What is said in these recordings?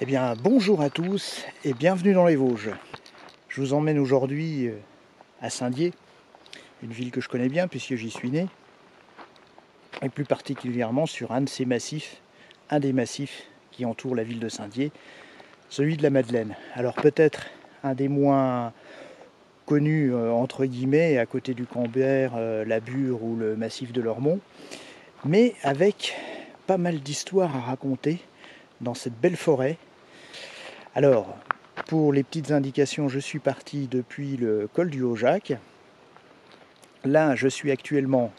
Eh bien, bonjour à tous et bienvenue dans les Vosges. Je vous emmène aujourd'hui à Saint-Dié, une ville que je connais bien puisque j'y suis né, et plus particulièrement sur un de ces massifs, un des massifs qui entourent la ville de Saint-Dié, celui de la Madeleine. Alors peut-être un des moins connus entre guillemets, à côté du Camber, la Bure ou le massif de l'Ormont, mais avec pas mal d'histoires à raconter dans cette belle forêt. Alors, pour les petites indications, je suis parti depuis le col du Haut-Jacques. Là, je suis actuellement,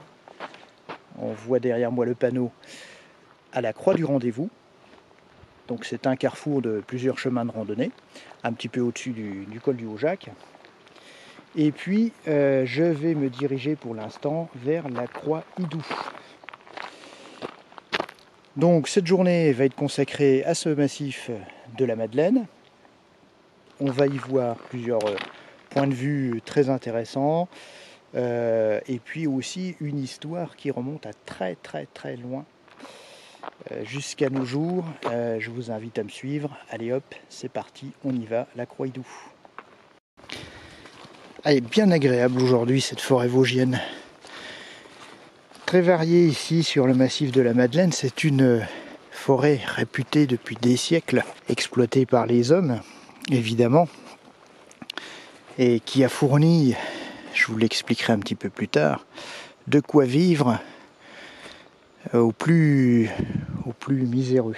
on voit derrière moi le panneau, à la Croix du Rendez-vous. Donc c'est un carrefour de plusieurs chemins de randonnée, un petit peu au-dessus du col du Haut-Jacques. Et puis, je vais me diriger pour l'instant vers la Croix Idou. Donc cette journée va être consacrée à ce massif de la Madeleine. On va y voir plusieurs points de vue très intéressants et puis aussi une histoire qui remonte à très loin jusqu'à nos jours. Je vous invite à me suivre. Allez hop, c'est parti, on y va, la Croix Idou. Elle est bien agréable aujourd'hui cette forêt vosgienne. Très variée ici sur le massif de la Madeleine, c'est une forêt réputée depuis des siècles, exploitée par les hommes, évidemment, et qui a fourni, je vous l'expliquerai un petit peu plus tard, de quoi vivre aux plus miséreux.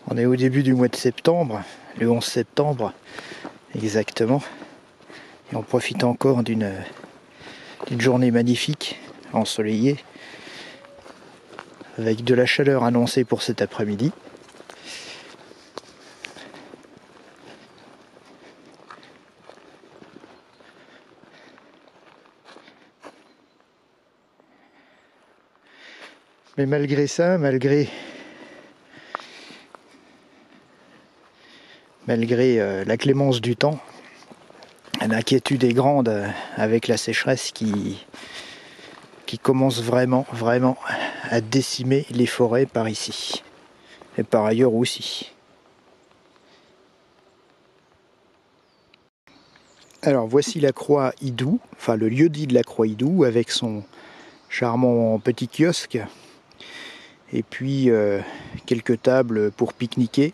On est au début du mois de septembre, le 11 septembre exactement, et on profite encore d'une journée magnifique, ensoleillée, avec de la chaleur annoncée pour cet après-midi. Mais malgré ça, malgré la clémence du temps, l'inquiétude est grande avec la sécheresse qui commence vraiment à décimer les forêts par ici, et par ailleurs aussi. Alors voici la Croix Idou, enfin le lieu-dit de la Croix Idou, avec son charmant petit kiosque, et puis quelques tables pour pique-niquer.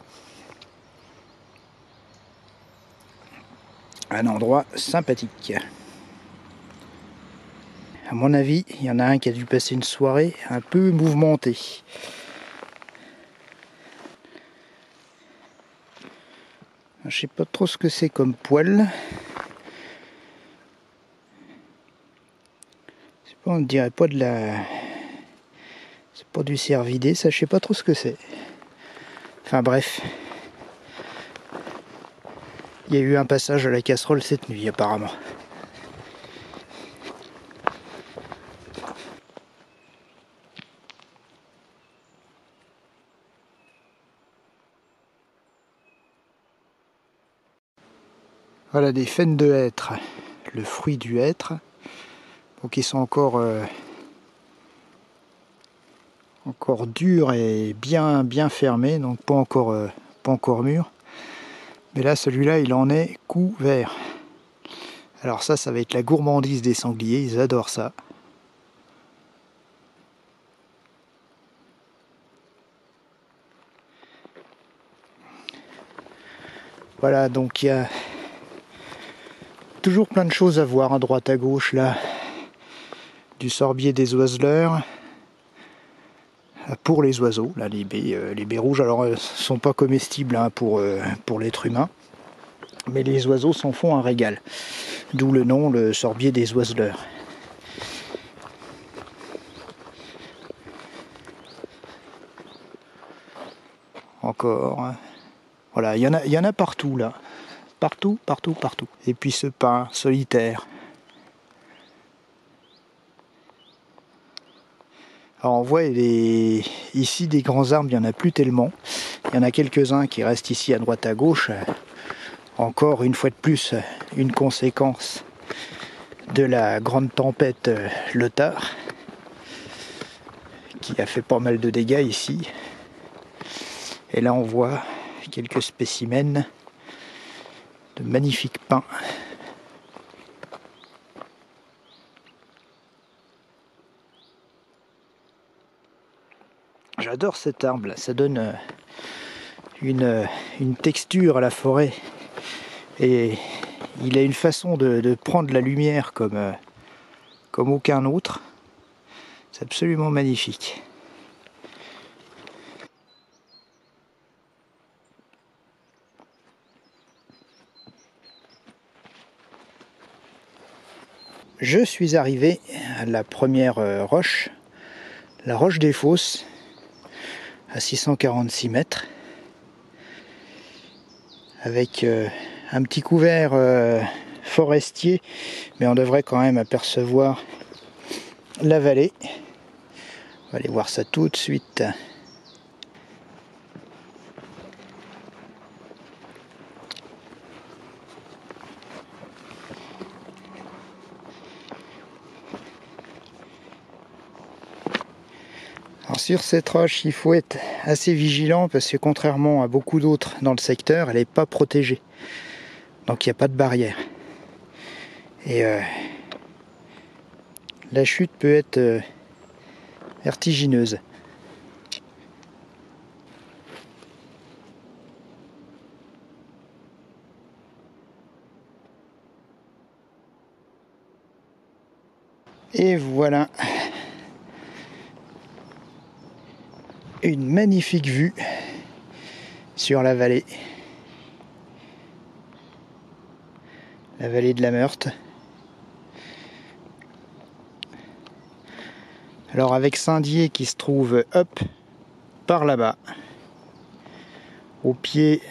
Un endroit sympathique. À mon avis, il y en a un qui a dû passer une soirée un peu mouvementée. Je sais pas trop ce que c'est comme poêle. On ne dirait pas de la... C'est pas du cervidé, ça je sais pas trop ce que c'est. Enfin bref. Il y a eu un passage à la casserole cette nuit apparemment. Voilà des faines de hêtre, le fruit du hêtre. Donc ils sont encore durs et bien fermés, donc pas encore mûrs. Mais là celui-là il en est couvert. Alors ça va être la gourmandise des sangliers, ils adorent ça. Voilà, donc il y a toujours plein de choses à voir à droite à gauche là. Du sorbier des oiseleurs pour les oiseaux, là les baies rouges, alors sont pas comestibles hein, pour l'être humain, mais les oiseaux s'en font un régal, d'où le nom, le sorbier des oiseleurs. Encore, hein. Voilà, il y en a partout là, partout. Et puis ce pin solitaire. Alors on voit ici des grands arbres, il n'y en a plus tellement. Il y en a quelques-uns qui restent ici à droite à gauche. Encore une fois de plus, une conséquence de la grande tempête Lothar. qui a fait pas mal de dégâts ici. Et là on voit quelques spécimens de magnifiques pins. J'adore cet arbre là, ça donne une texture à la forêt. Et il a une façon de prendre la lumière comme aucun autre. C'est absolument magnifique. Je suis arrivé à la première roche, la roche des Fosses, à 646 mètres, avec un petit couvert forestier, mais on devrait quand même apercevoir la vallée. On va aller voir ça tout de suite. Alors sur cette roche, il faut être assez vigilant parce que contrairement à beaucoup d'autres dans le secteur, elle n'est pas protégée. Donc il n'y a pas de barrière. Et la chute peut être vertigineuse. Et voilà une magnifique vue sur la vallée de la Meurthe. Alors avec Saint-Dié qui se trouve hop par là-bas. Au pied,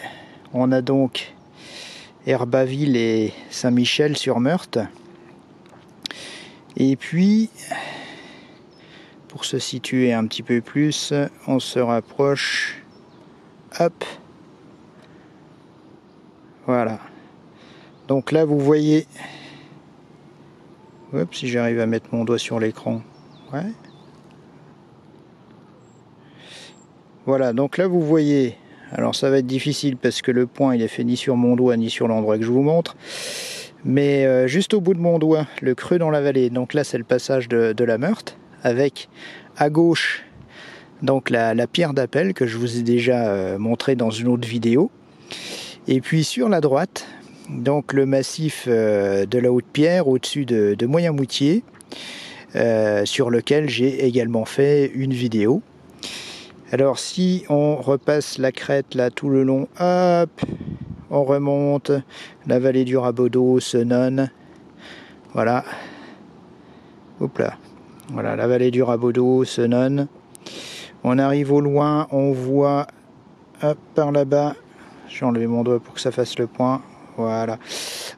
on a donc Herbaville et Saint-Michel-sur-Meurthe. Et puis, pour se situer un petit peu plus, on se rapproche. Hop. Voilà. Donc là, vous voyez... Hop, si j'arrive à mettre mon doigt sur l'écran. Ouais. Voilà, donc là, vous voyez... Alors ça va être difficile parce que le point, il est fait ni sur mon doigt, ni sur l'endroit que je vous montre. Mais juste au bout de mon doigt, le creux dans la vallée. Donc là, c'est le passage de la Meurthe. Avec à gauche donc la pierre d'appel que je vous ai déjà montré dans une autre vidéo, et puis sur la droite donc le massif de la Haute-Pierre au-dessus de Moyen-Moutier, sur lequel j'ai également fait une vidéo. Alors si on repasse la crête là tout le long, hop, on remonte la vallée du Rabodeau, Senones, voilà, hop là. Voilà, la vallée du Rabodeau, Senones. On arrive au loin, on voit, hop, par là-bas, j'ai enlevé mon doigt pour que ça fasse le point, voilà.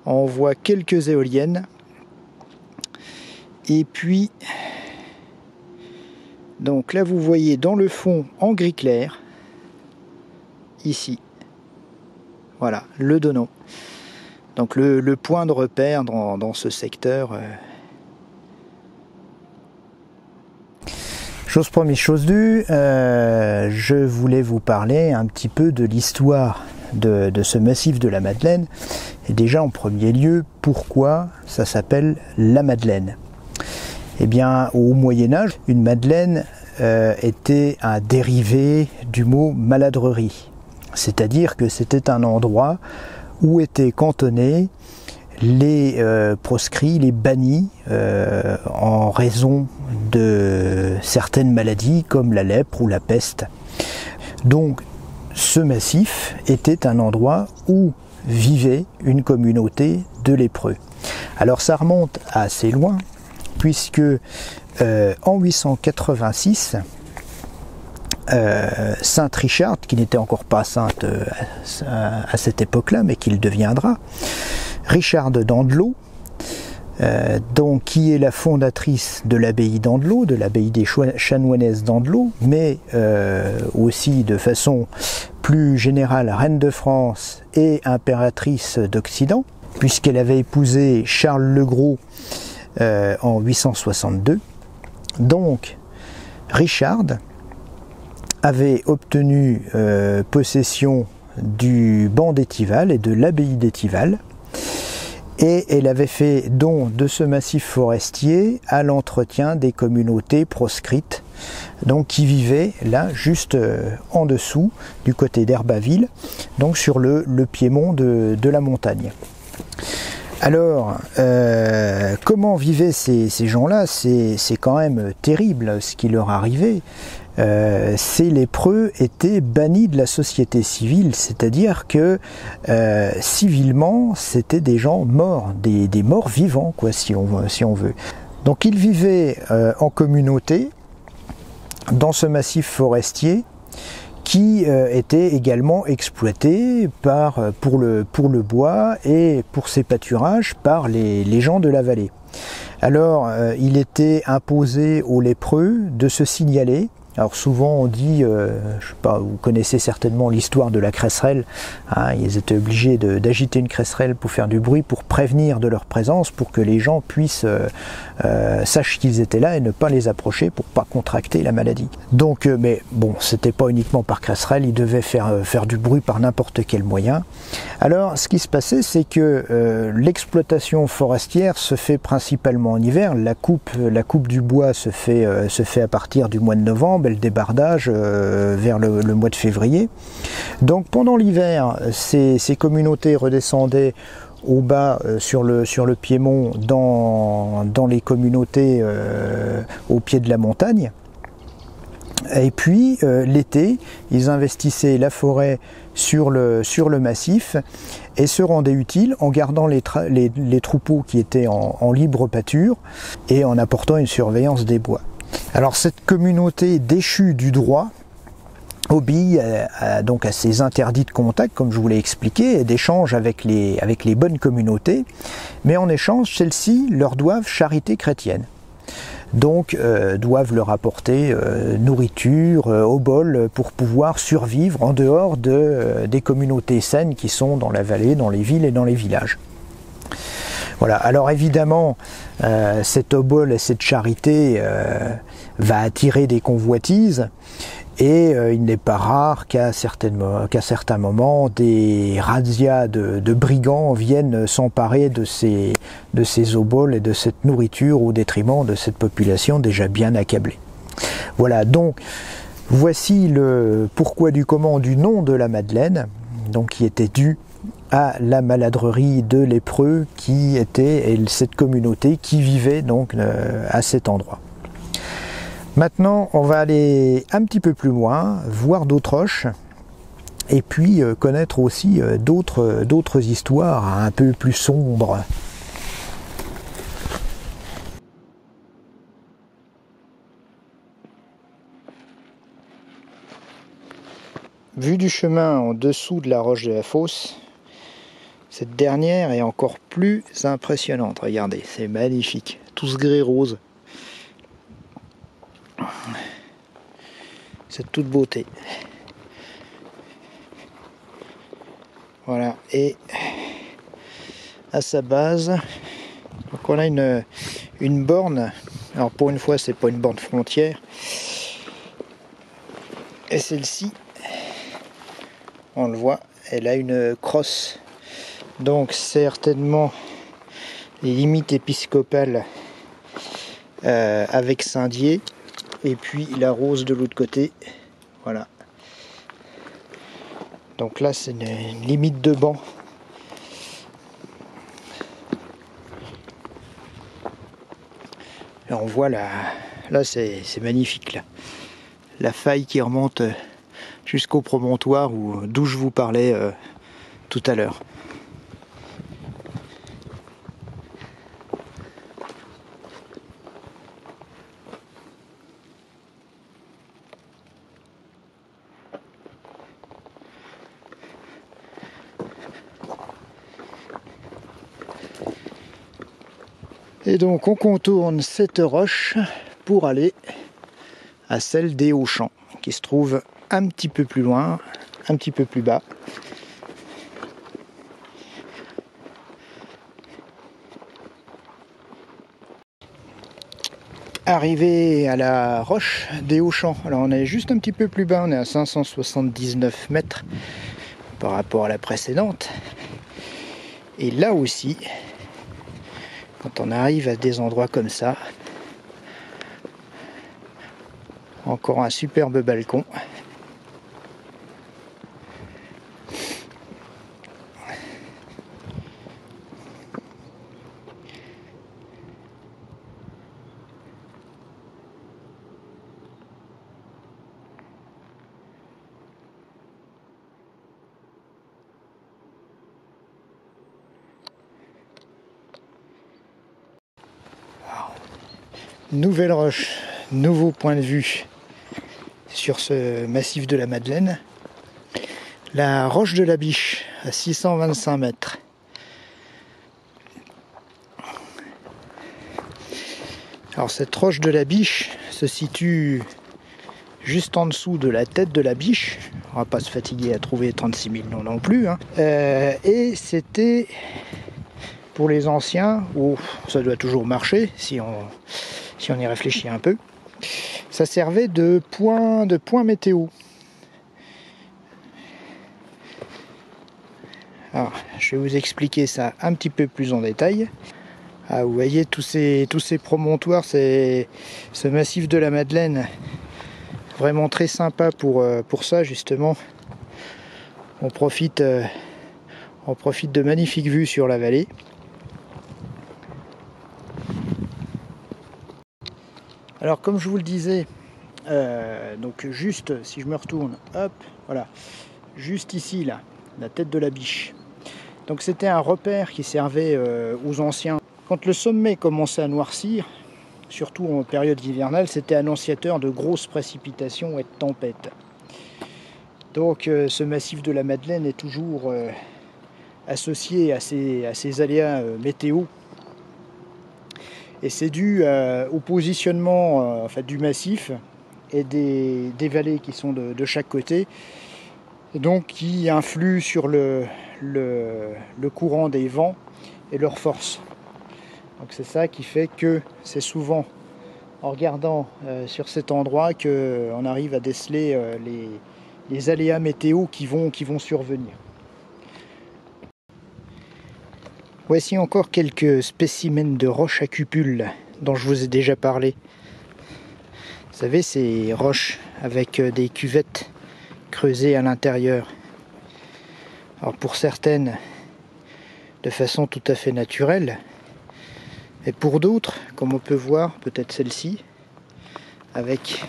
On voit quelques éoliennes. Et puis, donc là vous voyez dans le fond, en gris clair, ici, voilà, le Donon. Donc le point de repère dans ce secteur. Chose première, chose due, je voulais vous parler un petit peu de l'histoire de ce massif de la Madeleine. Et déjà en premier lieu, pourquoi ça s'appelle la Madeleine? Eh bien, au Moyen-Âge, une madeleine était un dérivé du mot maladrerie. C'est-à-dire que c'était un endroit où étaient cantonnés les proscrits, les bannis en raison de certaines maladies comme la lèpre ou la peste. Donc ce massif était un endroit où vivait une communauté de lépreux. Alors ça remonte assez loin puisque en 886 Sainte Richarde, qui n'était encore pas sainte à cette époque-là, mais qui le deviendra, Richarde d'Andelot, donc qui est la fondatrice de l'abbaye d'Andelot, de l'abbaye des chanoinesses d'Andelot, mais aussi de façon plus générale reine de France et impératrice d'Occident, puisqu'elle avait épousé Charles le Gros en 862. Donc Richard avait obtenu possession du ban d'Étival et de l'abbaye d'Étival, et elle avait fait don de ce massif forestier à l'entretien des communautés proscrites, donc qui vivaient là juste en dessous du côté d'Herbaville, donc sur le piémont de la montagne. Alors, comment vivaient ces gens-là? C'est quand même terrible ce qui leur arrivait. Ces lépreux étaient bannis de la société civile, c'est-à-dire que civilement, c'était des gens morts, des morts vivants, quoi, si on veut. Donc ils vivaient en communauté dans ce massif forestier qui était également exploité pour le bois et pour ses pâturages par les gens de la vallée. Alors, il était imposé aux lépreux de se signaler. Alors souvent on dit, je sais pas, vous connaissez certainement l'histoire de la cresserelle, hein, ils étaient obligés d'agiter une cresserelle pour faire du bruit, pour prévenir de leur présence, pour que les gens puissent sachent qu'ils étaient là et ne pas les approcher pour pas contracter la maladie. Donc, mais bon, c'était pas uniquement par cresserelle, ils devaient faire du bruit par n'importe quel moyen. Alors ce qui se passait, c'est que l'exploitation forestière se fait principalement en hiver. La coupe du bois se fait à partir du mois de novembre, et le débardage vers le mois de février. Donc pendant l'hiver, ces communautés redescendaient au bas sur le piémont dans les communautés au pied de la montagne. Et puis l'été, ils investissaient la forêt sur le massif et se rendaient utiles en gardant les troupeaux qui étaient en libre pâture et en apportant une surveillance des bois. Alors cette communauté déchue du droit obéit donc à ces interdits de contact, comme je vous l'ai expliqué, et d'échange avec les bonnes communautés, mais en échange, celles-ci leur doivent charité chrétienne. Donc doivent leur apporter nourriture, obol, pour pouvoir survivre en dehors des communautés saines qui sont dans la vallée, dans les villes et dans les villages. Voilà. Alors évidemment, cet obol et cette charité va attirer des convoitises, et il n'est pas rare qu'à certains moments, des razzias de brigands viennent s'emparer de ces obols et de cette nourriture au détriment de cette population déjà bien accablée. Voilà, donc voici le pourquoi du comment du nom de la Madeleine, donc qui était dû à la maladrerie de lépreux qui était cette communauté qui vivait donc à cet endroit. Maintenant, on va aller un petit peu plus loin, voir d'autres roches, et puis connaître aussi d'autres histoires un peu plus sombres. Vu du chemin en dessous de la roche de la fosse, cette dernière est encore plus impressionnante. Regardez, c'est magnifique, tout ce gris rose. C'est toute beauté. Voilà, et à sa base, donc on a une borne. Alors pour une fois, c'est pas une borne frontière. Et celle-ci, on le voit, elle a une crosse. Donc certainement les limites épiscopales avec Saint-Dié. Et puis la rose de l'autre côté, voilà. Donc là c'est une limite de banc. Et on voit là c'est magnifique là. La faille qui remonte jusqu'au promontoire d'où je vous parlais tout à l'heure. Et donc on contourne cette roche pour aller à celle des Hauts-Champs, qui se trouve un petit peu plus loin, un petit peu plus bas. arrivé à la roche des Hauts-Champs. Alors on est juste un petit peu plus bas, on est à 579 mètres par rapport à la précédente. Et là aussi, quand on arrive à des endroits comme ça, encore un superbe balcon. Nouvelle roche, nouveau point de vue sur ce massif de la Madeleine. La roche de la Biche à 625 mètres. Alors cette roche de la Biche se situe juste en dessous de la tête de la Biche. On va pas se fatiguer à trouver 36 000 noms non plus. Et c'était pour les anciens, où ça doit toujours marcher si on y réfléchit un peu, ça servait de point météo. Alors, je vais vous expliquer ça un petit peu plus en détail. Vous voyez tous ces promontoires, ce massif de la Madeleine, vraiment très sympa pour ça justement. On profite de magnifiques vues sur la vallée. Alors comme je vous le disais, donc juste si je me retourne, hop, voilà, juste ici là, la tête de la Biche. Donc c'était un repère qui servait aux anciens. Quand le sommet commençait à noircir, surtout en période hivernale, c'était annonciateur de grosses précipitations et de tempêtes. Donc ce massif de la Madeleine est toujours associé à ces aléas météo. Et c'est dû au positionnement du massif et des vallées qui sont de chaque côté, donc qui influent sur le courant des vents et leur force. Donc c'est ça qui fait que c'est souvent en regardant sur cet endroit qu'on arrive à déceler les aléas météo qui vont survenir. Voici encore quelques spécimens de roches à cupules dont je vous ai déjà parlé. Vous savez, ces roches avec des cuvettes creusées à l'intérieur. Alors pour certaines, de façon tout à fait naturelle, et pour d'autres, comme on peut voir, peut-être celle-ci, avec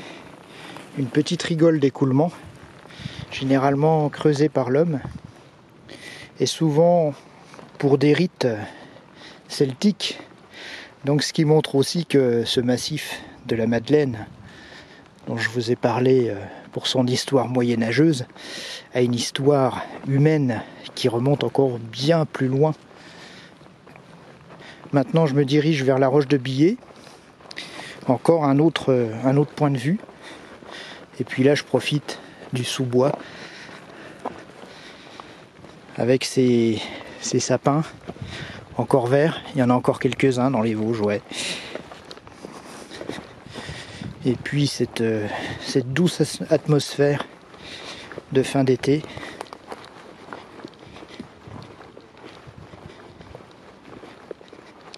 une petite rigole d'écoulement, généralement creusée par l'homme, et souvent pour des rites celtiques. Donc ce qui montre aussi que ce massif de la Madeleine, dont je vous ai parlé pour son histoire moyenâgeuse, a une histoire humaine qui remonte encore bien plus loin. Maintenant je me dirige vers la roche de Billet, encore un autre point de vue. Et puis là je profite du sous-bois avec ces sapins encore verts. Il y en a encore quelques-uns dans les Vosges, ouais. Et puis cette douce atmosphère de fin d'été.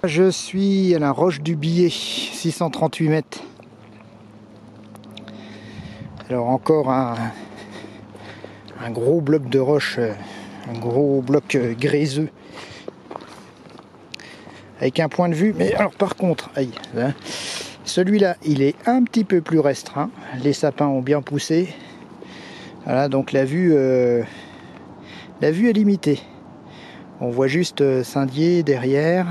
Je suis à la roche du Billet, 638 mètres. Alors encore un gros bloc de roche, un gros bloc gréseux. Avec un point de vue, mais alors par contre, celui-là, il est un petit peu plus restreint. Les sapins ont bien poussé. Voilà, donc la vue est limitée. On voit juste Saint-Dié derrière.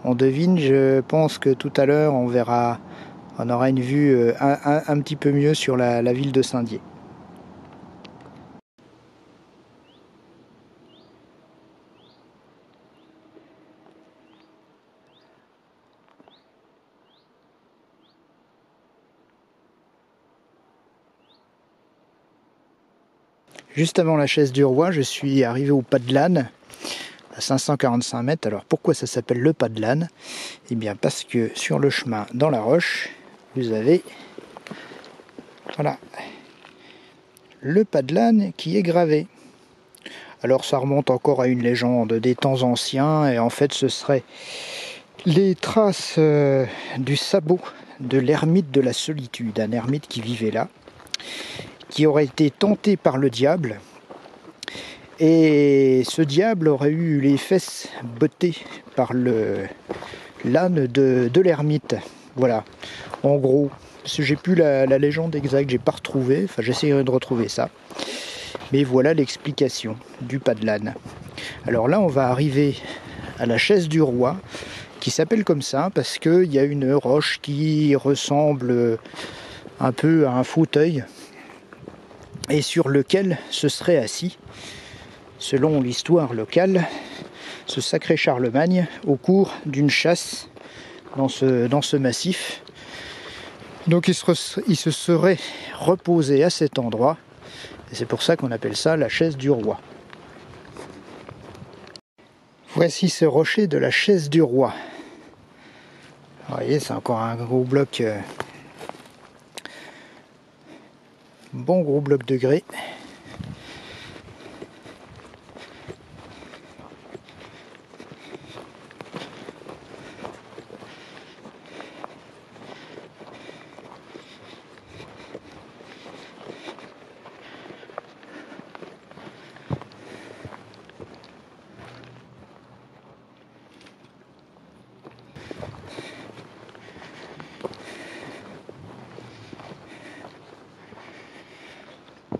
On devine, je pense que tout à l'heure, on aura une vue un petit peu mieux sur la ville de Saint-Dié. Juste avant la chaise du roi, je suis arrivé au pas de l'âne, à 545 mètres. Alors pourquoi ça s'appelle le pas de l'âne? Eh bien parce que sur le chemin dans la roche, vous avez voilà, le pas de l'âne qui est gravé. Alors ça remonte encore à une légende des temps anciens, et en fait ce serait les traces du sabot de l'ermite de la solitude, un ermite qui vivait là, qui aurait été tenté par le diable, et ce diable aurait eu les fesses bottées par l'âne de l'ermite. Voilà, en gros, parce que j'ai plus la légende exacte, j'ai pas retrouvé, enfin j'essaierai de retrouver ça. Mais voilà l'explication du pas de l'âne. Alors là, on va arriver à la chaise du roi, qui s'appelle comme ça parce qu'il y a une roche qui ressemble un peu à un fauteuil et sur lequel se serait assis, selon l'histoire locale, ce sacré Charlemagne au cours d'une chasse dans ce massif. Donc il se serait reposé à cet endroit, et c'est pour ça qu'on appelle ça la chaise du roi. Voici ce rocher de la chaise du roi. Vous voyez, c'est encore un gros bloc, bon gros bloc de grès.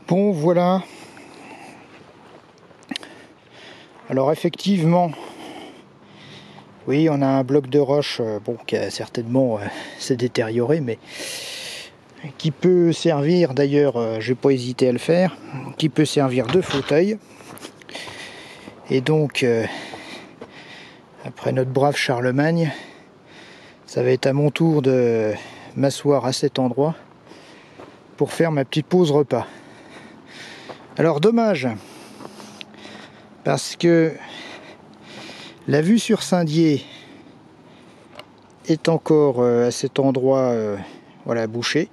Bon, voilà. Alors effectivement, oui, on a un bloc de roche, bon, qui a certainement s'est détérioré, mais qui peut servir, d'ailleurs, j'ai pas hésité à le faire, qui peut servir de fauteuil. Et donc, après notre brave Charlemagne, ça va être à mon tour de m'asseoir à cet endroit pour faire ma petite pause repas. Alors dommage, parce que la vue sur Saint-Dié est encore à cet endroit voilà, bouché.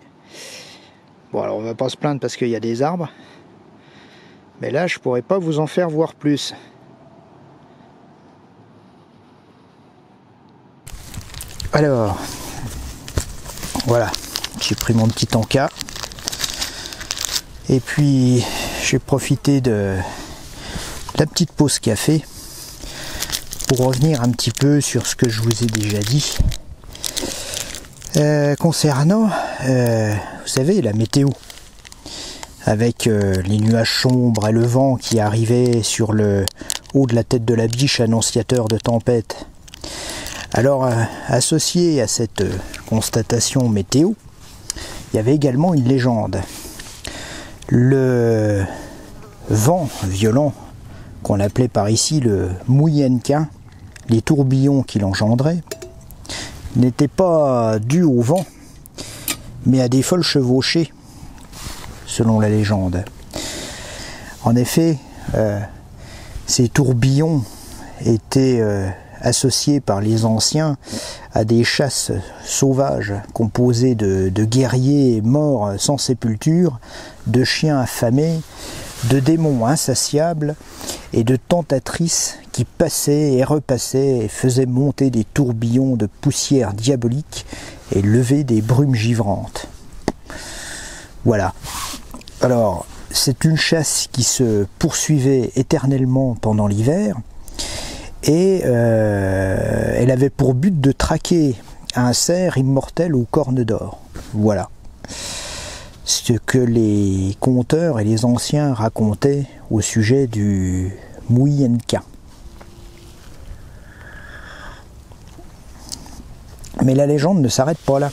Bon, alors on va pas se plaindre parce qu'il y a des arbres, mais là je pourrais pas vous en faire voir plus. Alors voilà, j'ai pris mon petit encas et puis j'ai profité de la petite pause café pour revenir un petit peu sur ce que je vous ai déjà dit concernant, vous savez, la météo, avec les nuages sombres et le vent qui arrivait sur le haut de la tête de la biche, annonciateur de tempête. Alors, associé à cette constatation météo, il y avait également une légende. Le vent violent, qu'on appelait par ici le mouyennequin, les tourbillons qu'il engendrait, n'étaient pas dus au vent, mais à des folles chevauchées, selon la légende. En effet, ces tourbillons étaient associés par les anciens à des chasses sauvages composées de guerriers morts sans sépulture, de chiens affamés, de démons insatiables et de tentatrices qui passaient et repassaient et faisaient monter des tourbillons de poussière diabolique et lever des brumes givrantes. Voilà. Alors, c'est une chasse qui se poursuivait éternellement pendant l'hiver, et elle avait pour but de traquer un cerf immortel aux cornes d'or. Voilà ce que les conteurs et les anciens racontaient au sujet du mouyennequin. Mais la légende ne s'arrête pas là.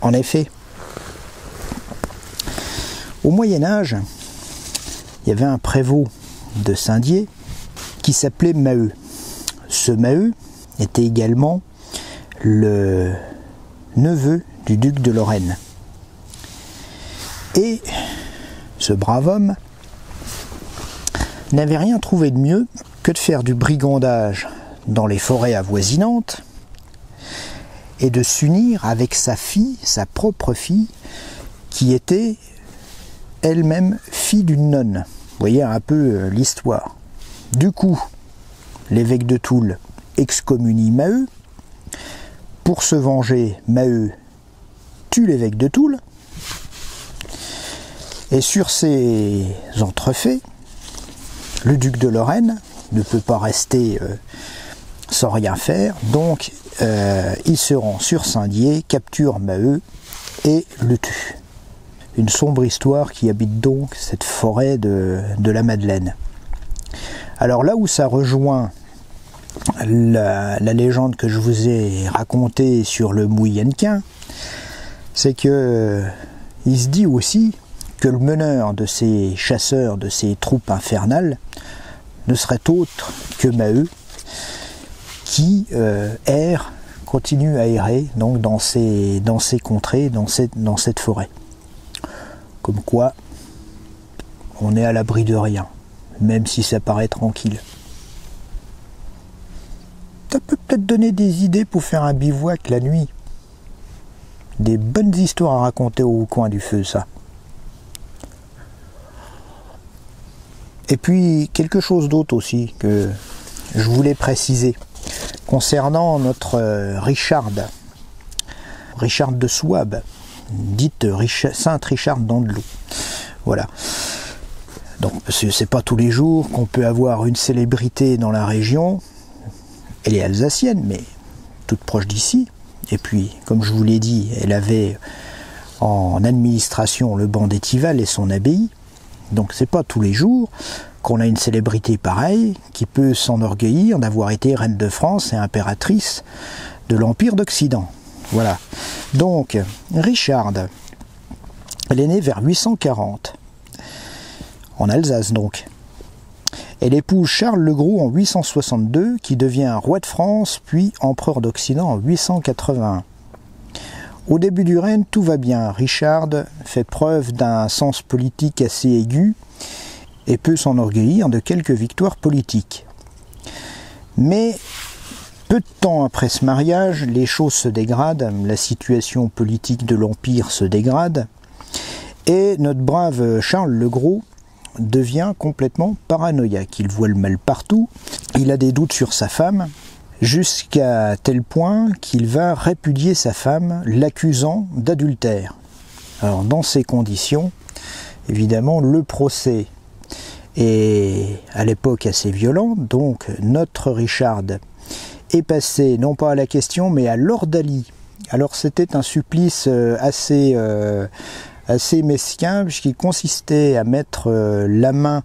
En effet, au Moyen-Âge, il y avait un prévôt de Saint-Dié qui s'appelait Maheu. Ce Maheu était également le neveu du duc de Lorraine. Et ce brave homme n'avait rien trouvé de mieux que de faire du brigandage dans les forêts avoisinantes et de s'unir avec sa fille, sa propre fille, qui était elle-même fille d'une nonne. Vous voyez un peu l'histoire. Du coup, l'évêque de Toul excommunie Maheu. Pour se venger, Maheu tue l'évêque de Toul. Et sur ces entrefaits, le duc de Lorraine ne peut pas rester sans rien faire, donc il se rend sur Saint-Dié, capture Maheu et le tue. Une sombre histoire qui habite donc cette forêt de la Madeleine. Alors là où ça rejoint la légende que je vous ai racontée sur le Mouillenquin, c'est que il se dit aussi que le meneur de ces chasseurs, de ces troupes infernales, ne serait autre que Maheu, qui continue à errer donc dans ces contrées, dans cette forêt. Comme quoi, on est à l'abri de rien, même si ça paraît tranquille. Ça peut peut-être donner des idées pour faire un bivouac la nuit. Des bonnes histoires à raconter au coin du feu, ça. Et puis, quelque chose d'autre aussi que je voulais préciser. Concernant notre Richard de Souabe, dite Sainte Richarde d'Andelot. Voilà. Donc, c'est pas tous les jours qu'on peut avoir une célébrité dans la région. Elle est alsacienne, mais toute proche d'ici. Et puis, comme je vous l'ai dit, elle avait en administration le banc d'Étival et son abbaye. Donc c'est pas tous les jours qu'on a une célébrité pareille qui peut s'enorgueillir d'avoir été reine de France et impératrice de l'Empire d'Occident. Voilà. Donc, Richarde, elle est née vers 840, en Alsace donc. Elle épouse Charles le Gros en 862, qui devient roi de France, puis empereur d'Occident en 881. Au début du règne, tout va bien. Richarde fait preuve d'un sens politique assez aigu et peut s'enorgueillir de quelques victoires politiques. Mais peu de temps après ce mariage, les choses se dégradent, la situation politique de l'Empire se dégrade, et notre brave Charles le Gros devient complètement paranoïaque. Il voit le mal partout, il a des doutes sur sa femme, jusqu'à tel point qu'il va répudier sa femme, l'accusant d'adultère. Alors dans ces conditions, évidemment, le procès est à l'époque assez violent, donc notre Richarde est passé non pas à la question mais à l'ordalie. Alors c'était un supplice assez mesquin, puisqu'il consistait à mettre la main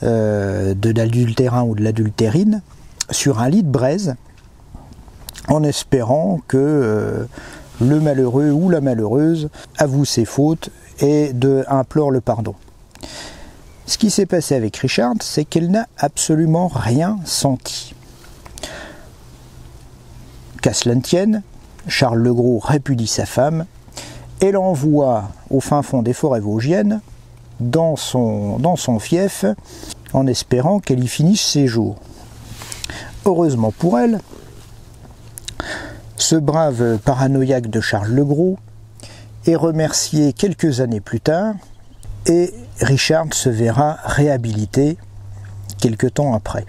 de l'adultérin ou de l'adultérine sur un lit de braise, en espérant que le malheureux ou la malheureuse avoue ses fautes et implore le pardon. Ce qui s'est passé avec Richarde, c'est qu'elle n'a absolument rien senti. Qu'à cela ne tienne, Charles le Gros répudie sa femme et l'envoie au fin fond des forêts vosgiennes, dans son fief, en espérant qu'elle y finisse ses jours. Heureusement pour elle, ce brave paranoïaque de Charles le Gros est remercié quelques années plus tard, et Richarde se verra réhabilitée quelque temps après.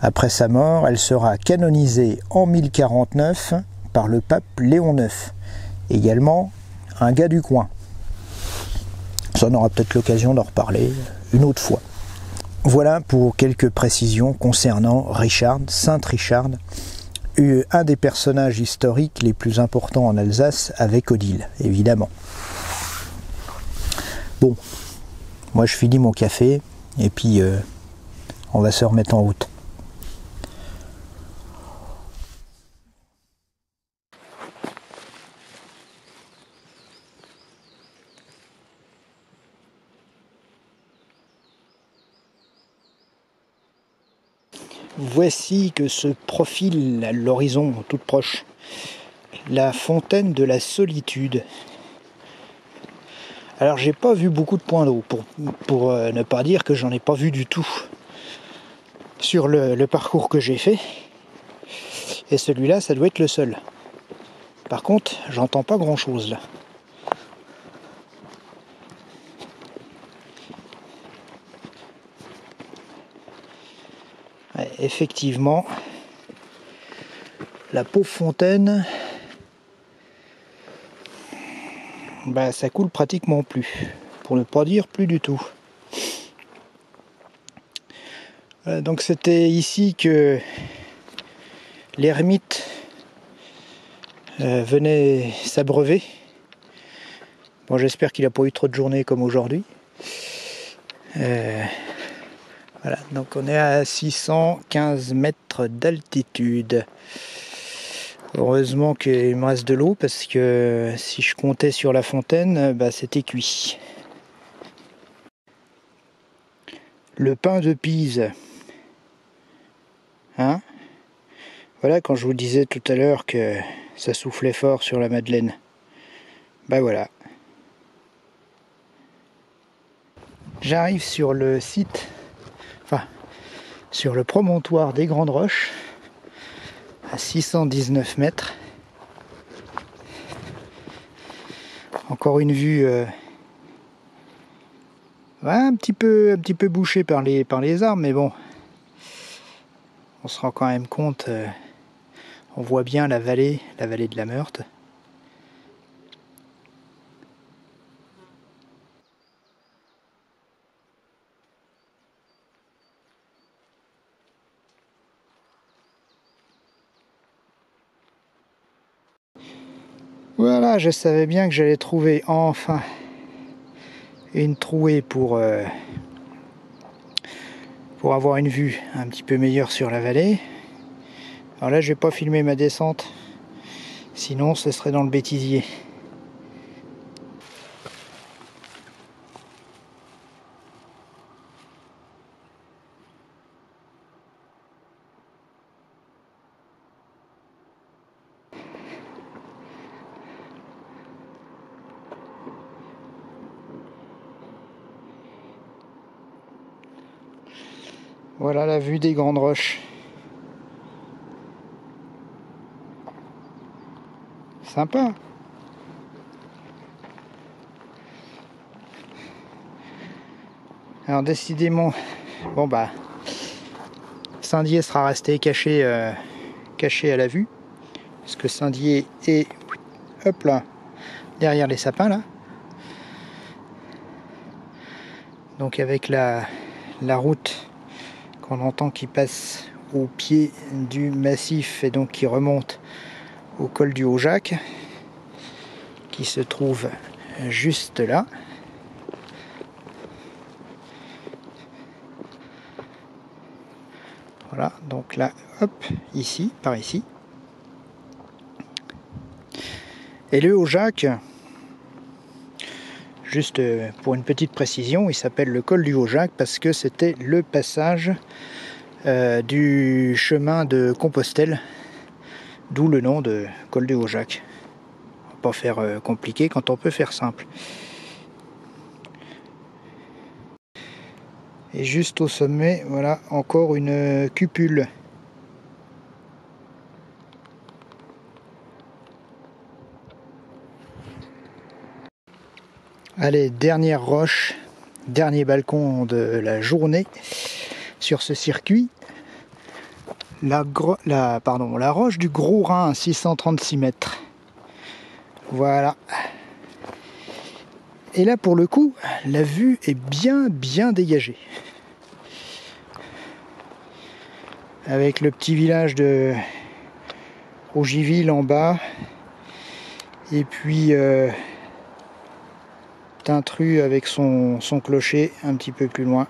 Après sa mort, elle sera canonisée en 1049 par le pape Léon IX, également un gars du coin. Ça, on aura peut-être l'occasion d'en reparler une autre fois. Voilà pour quelques précisions concernant Richarde, Sainte Richarde, un des personnages historiques les plus importants en Alsace, avec Odile, évidemment. Bon, moi je finis mon café, et puis on va se remettre en route. Voici que se profile à l'horizon toute proche la fontaine de la solitude. Alors j'ai pas vu beaucoup de points d'eau, pour ne pas dire que j'en ai pas vu du tout. sur le parcours que j'ai fait. Et celui-là, ça doit être le seul. Par contre, j'entends pas grand-chose là. Ouais, effectivement, la pauvre fontaine, bah, ça coule pratiquement plus, pour ne pas dire plus du tout. Donc c'était ici que l'ermite venait s'abreuver. Bon, j'espère qu'il n'a pas eu trop de journées comme aujourd'hui. Voilà, donc on est à 615 mètres d'altitude. Heureusement qu'il me reste de l'eau parce que si je comptais sur la fontaine, bah, c'était cuit. Le pain de Pise. Hein? Voilà, quand je vous disais tout à l'heure que ça soufflait fort sur la Madeleine. Bah voilà. J'arrive sur le site, enfin, sur le promontoire des Grandes Roches, à 619 mètres. Encore une vue ouais, un petit peu bouchée par les arbres, mais bon, on se rend quand même compte, on voit bien la vallée de la Meurthe. Voilà, je savais bien que j'allais trouver enfin une trouée pour avoir une vue un petit peu meilleure sur la vallée. Alors là, je vais pas filmer ma descente, sinon ce serait dans le bêtisier. Voilà la vue des Grandes Roches. Sympa. Alors décidément, bon bah, Saint-Dié sera resté caché à la vue, parce que Saint-Dié est, hop là, derrière les sapins là. Donc avec la route qu'on entend qui passe au pied du massif et donc qui remonte au col du Haut-Jacques, qui se trouve juste là. Voilà, donc là, hop, ici, par ici. Et le Haut-Jacques, juste pour une petite précision, il s'appelle le col du Haut-Jacques parce que c'était le passage du chemin de Compostelle, d'où le nom de col du Haut-Jacques. On va pas faire compliqué quand on peut faire simple. Et juste au sommet, voilà, encore une cupule. Allez, dernière roche, dernier balcon de la journée sur ce circuit. La roche du Gros Rhin, 636 mètres. Voilà. Et là, pour le coup, la vue est bien dégagée. Avec le petit village de Rougiville en bas. Et puis Tintru avec son clocher un petit peu plus loin.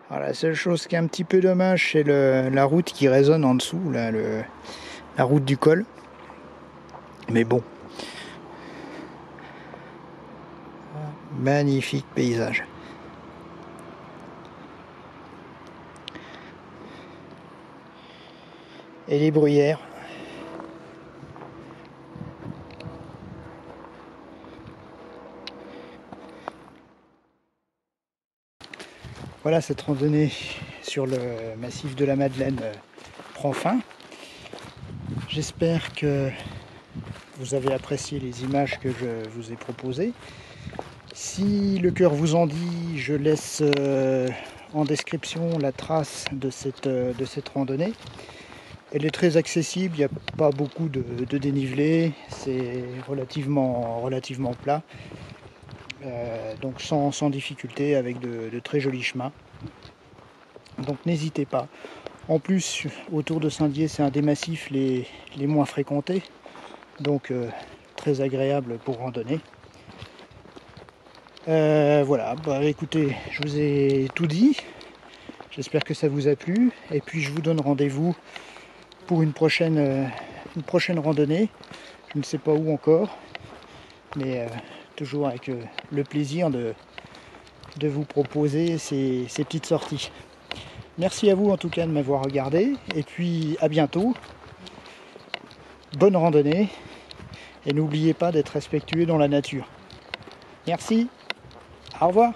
Alors, la seule chose qui est un petit peu dommage, c'est la route qui résonne en dessous, là, la route du col. Mais bon. Magnifique paysage. Et les bruyères. Voilà, cette randonnée sur le massif de la Madeleine prend fin. J'espère que vous avez apprécié les images que je vous ai proposées. Si le cœur vous en dit, je laisse en description la trace de cette randonnée. Elle est très accessible, il n'y a pas beaucoup de dénivelé, c'est relativement plat. Donc sans difficulté, avec de très jolis chemins. Donc n'hésitez pas. En plus, autour de Saint-Dié, c'est un des massifs les moins fréquentés, donc très agréable pour randonner. Voilà, écoutez, je vous ai tout dit. J'espère que ça vous a plu. Et puis je vous donne rendez-vous pour une prochaine randonnée. Je ne sais pas où encore, mais toujours avec le plaisir de vous proposer ces petites sorties. Merci à vous en tout cas de m'avoir regardé, et puis à bientôt. Bonne randonnée, et n'oubliez pas d'être respectueux dans la nature. Merci, au revoir.